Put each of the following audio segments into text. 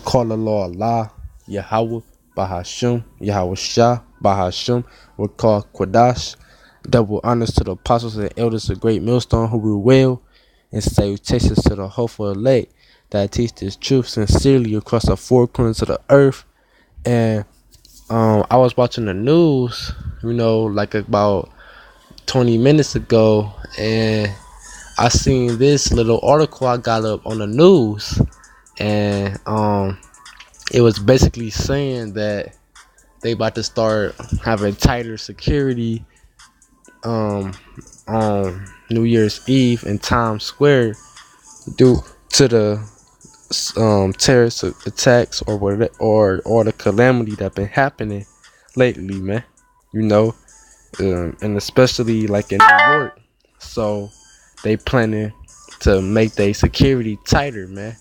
call Allah Allah, Yahweh, Bahashim, Yahweh Shah, Bahashim, we call Quadash. Double honors to the apostles and elders of Great Millstone who rule well, and salutations to the hopeful elect that teach this truth sincerely across the four corners of the earth. And I was watching the news, like about 20 minutes ago, and I seen this little article I got up on the news, and it was basically saying that they about to start having tighter security on New Year's Eve in Times Square due to the terrorist attacks or the calamity that been happening lately, man. You know, and especially like in New York. So they planning to make their security tighter, man.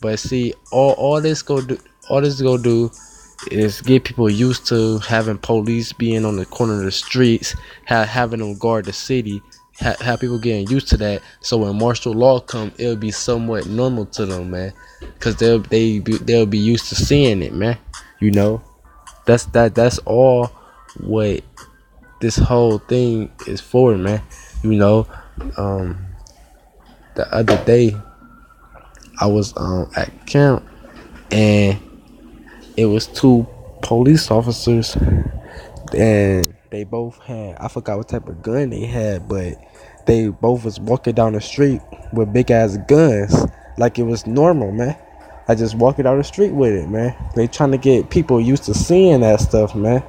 But see, all this go do is get people used to having police being on the corner of the streets, having them guard the city, have people getting used to that. So when martial law come, it'll be somewhat normal to them, man, because they'll be used to seeing it, man. You know, that's all what this whole thing is for, man. You know, the other day I was at camp, and it was two police officers, and they both had, I forgot what type of gun they had, but they both was walking down the street with big ass guns like it was normal, man. I just walking down the street with it, man. They trying to get people used to seeing that stuff, man.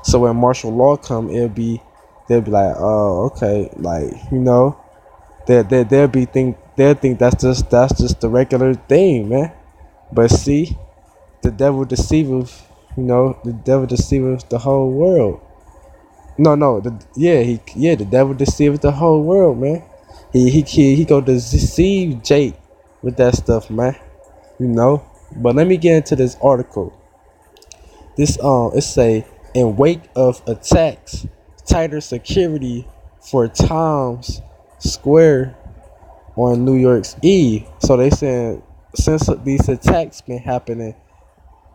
So when martial law come, they'll be like, oh, okay, like, they'll think that's just the regular thing, man. But see, the devil deceiveth, the devil deceiveth the whole world. No, the devil deceiveth the whole world, man. He go to deceive Jake with that stuff, man. But let me get into this article. This it say, in wake of attacks, tighter security for Times Square on New York's Eve. So they saying since these attacks been happening,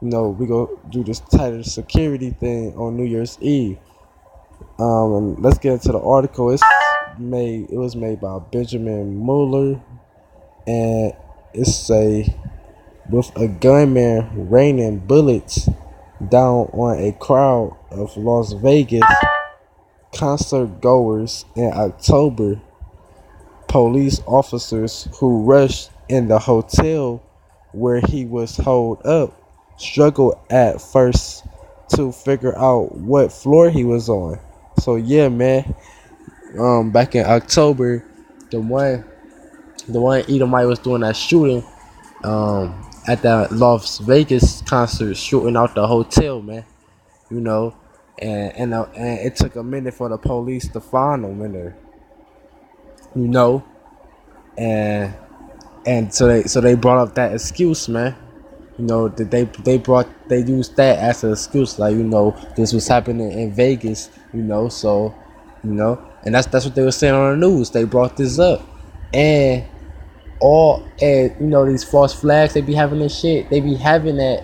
we go do this tighter security thing on New Year's Eve. And let's get into the article. It was made by Benjamin Mueller, and it say, with a gunman raining bullets down on a crowd of Las Vegas concert goers in October, police officers who rushed in the hotel where he was holed up struggled at first to figure out what floor he was on. So yeah, man. Back in October, the one Edomite was doing that shooting at that Las Vegas concert, shooting out the hotel, man. And it took a minute for the police to find him in there. You know, and so they brought up that excuse, man. That they used that as an excuse, like, this was happening in Vegas, so, and that's what they were saying on the news. They brought this up, and these false flags, they be having this shit, they be having that,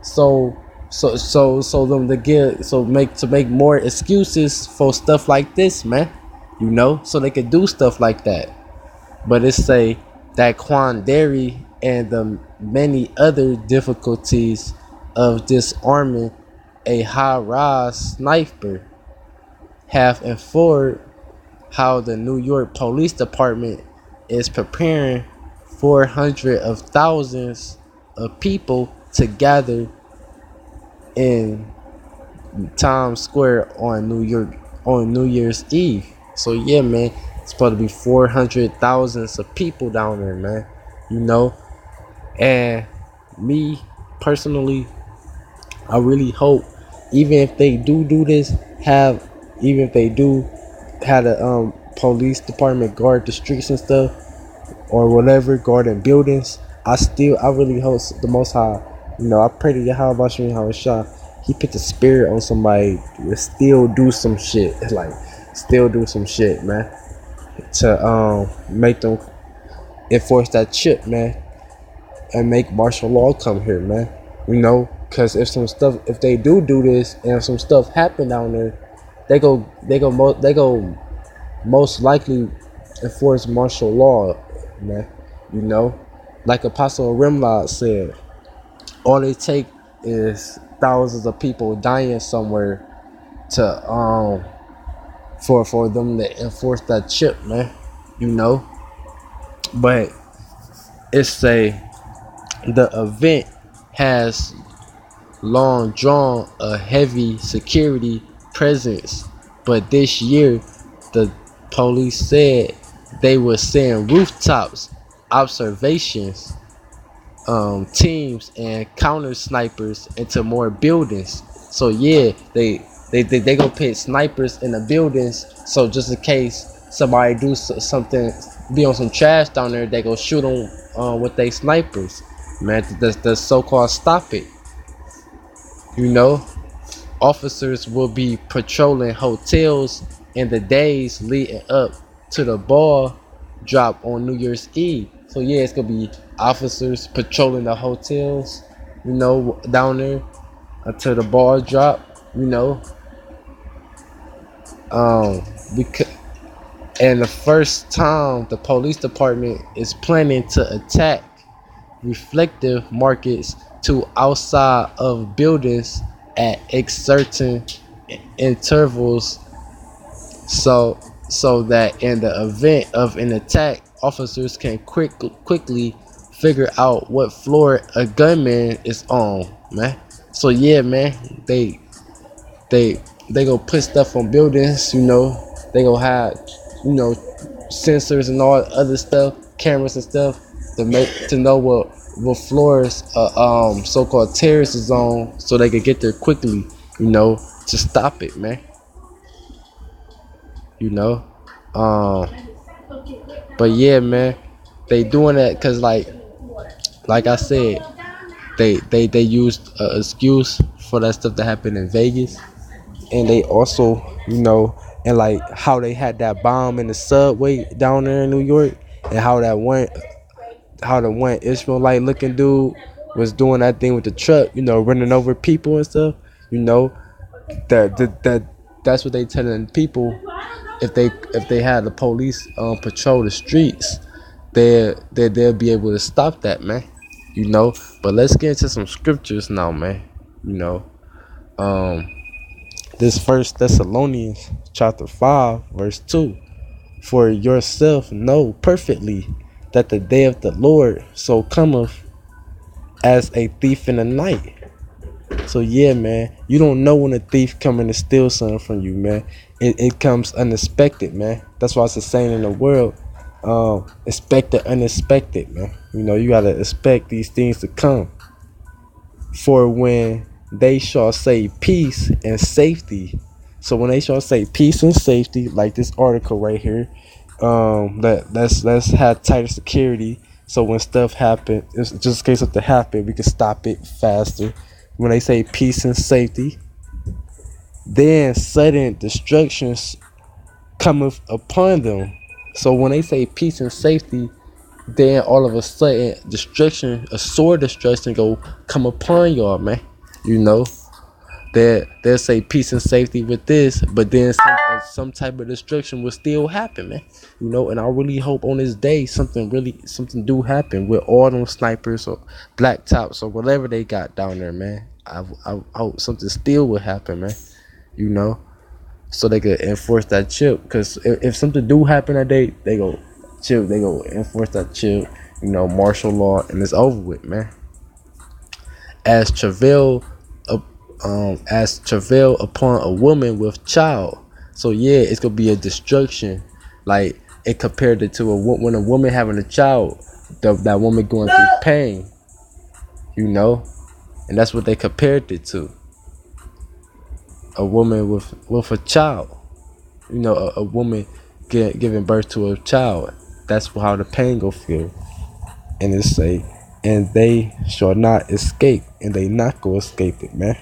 so them to make more excuses for stuff like this, man, so they could do stuff like that. But it say that Quandary and the many other difficulties of disarming a high-rise sniper have informed how the New York Police Department is preparing for hundreds of thousands of people to gather in Times Square on New Year's Eve. So yeah, man, it's supposed to be 400,000 of people down there, man. And me personally, I really hope, even if they do this, even if they do have the police department guard the streets and stuff, or whatever, guarding buildings, I really hope the Most High, I pray to Yahweh Bashim Yahweh Shah, he put the spirit on somebody to still do some shit, man, to make them enforce that chip, man, and make martial law come here, man. Because if they do this, and if some stuff happen down there, they go most likely enforce martial law, man. You know, like Apostle Rimlod said, all they take is thousands of people dying somewhere to for them to enforce that chip, man. You know, but it's the event has long drawn a heavy security presence, but this year the police said they were send rooftops observations teams and counter snipers into more buildings. So yeah, they gonna put snipers in the buildings. So just in case somebody do something, be on some trash down there, they go shoot them with they snipers. Man, the so-called stop it. You know, officers will be patrolling hotels in the days leading up to the ball drop on New Year's Eve. So yeah, it's gonna be officers patrolling the hotels, down there until the ball drop. Because and the first time the police department is planning to attack reflective markets to outside of buildings at certain intervals, so that in the event of an attack, officers can quickly figure out what floor a gunman is on, man. So yeah, man, they go put stuff on buildings, they go have, sensors and all other stuff, cameras and stuff to know what floors so-called terrorist is on, so they could get there quickly, to stop it, man. you know um but yeah, man, they doing that because like I said, they used an excuse for that stuff that happened in Vegas. And they also, and like how they had that bomb in the subway down there in New York, and how the one Israelite looking dude was doing that thing with the truck, running over people and stuff. You know that's what they telling people. If they had the police patrol the streets, they'll be able to stop that, man. But let's get into some scriptures now, man. This First Thessalonians chapter 5 verse 2. For yourself know perfectly that the day of the Lord so cometh as a thief in the night. So yeah, man, you don't know when a thief coming to steal something from you, man. It comes unexpected, man. That's why it's a saying in the world, expect the unexpected, man. You gotta expect these things to come. For when they shall say peace and safety. So when they shall say peace and safety, like this article right here, let's have tighter security. So when stuff happen, it's just in case something happen, we can stop it faster. When they say peace and safety, then sudden destructions cometh upon them. So when they say peace and safety, then all of a sudden destruction, a sword destruction go come upon y'all, man. They'll say peace and safety with this, but then some type of destruction will still happen, man. And I really hope on this day something do happen with all them snipers or black tops or whatever they got down there, man. I hope something still will happen, man. So they could enforce that chip. Because if something do happen that day, they go enforce that chip, martial law, and it's over with, man. As travail upon a woman with child. So yeah, it's gonna be a destruction, like it compared it to when a woman having a child, that woman going through pain, and that's what they compared it to. A woman with a child, a woman giving birth to a child. That's how the pain go feel. And it say, and they shall not escape, and they not gonna escape it, man.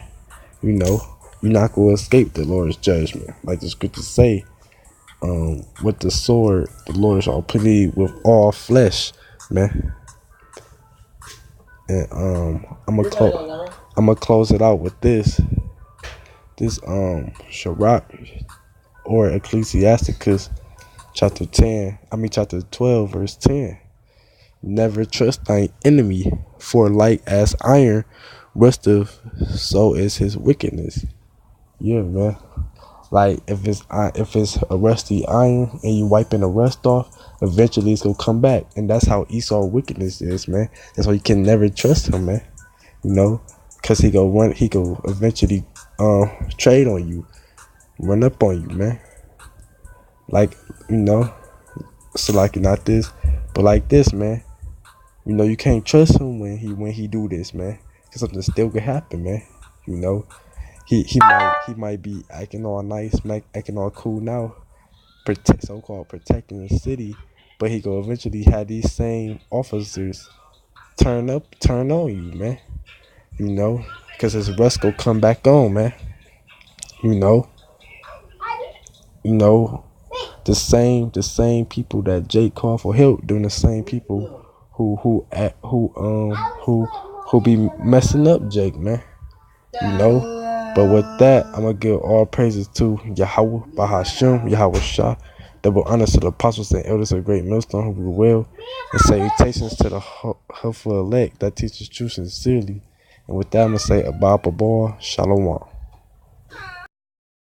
You're not gonna escape the Lord's judgment, like the scriptures say. With the sword, the Lord shall plead with all flesh, man. And I'm gonna close. I'm gonna close it out with this Sirach or Ecclesiasticus chapter 12 verse 10. Never trust thine enemy, for like as iron rusteth, so is his wickedness. Yeah, man. Like if it's a rusty iron and you wiping the rust off, eventually it's gonna come back, and that's how Esau wickedness is, man. That's why you can never trust him, man. You know, cause he go eventually trade on you, run up on you, man. Like so like not this, but like this, man. You can't trust him when he do this, man. Cause something still could happen, man. You know, he might be acting all nice, acting all cool now, so-called protecting the city, but he go eventually have these same officers turn on you, man. Cause his rust go come back on, man. You know, you know, the same people that Jake called for help, doing the same people who be messing up Jake, man. But with that, I'm gonna give all praises to Yahweh, Bahasham, Yahweh Shah. Double honors to the apostles and elders of Great Millstone who grew well, and salutations to the helpful elect that teaches truth sincerely. And with that, I'm gonna say Abba Babor, Shalom.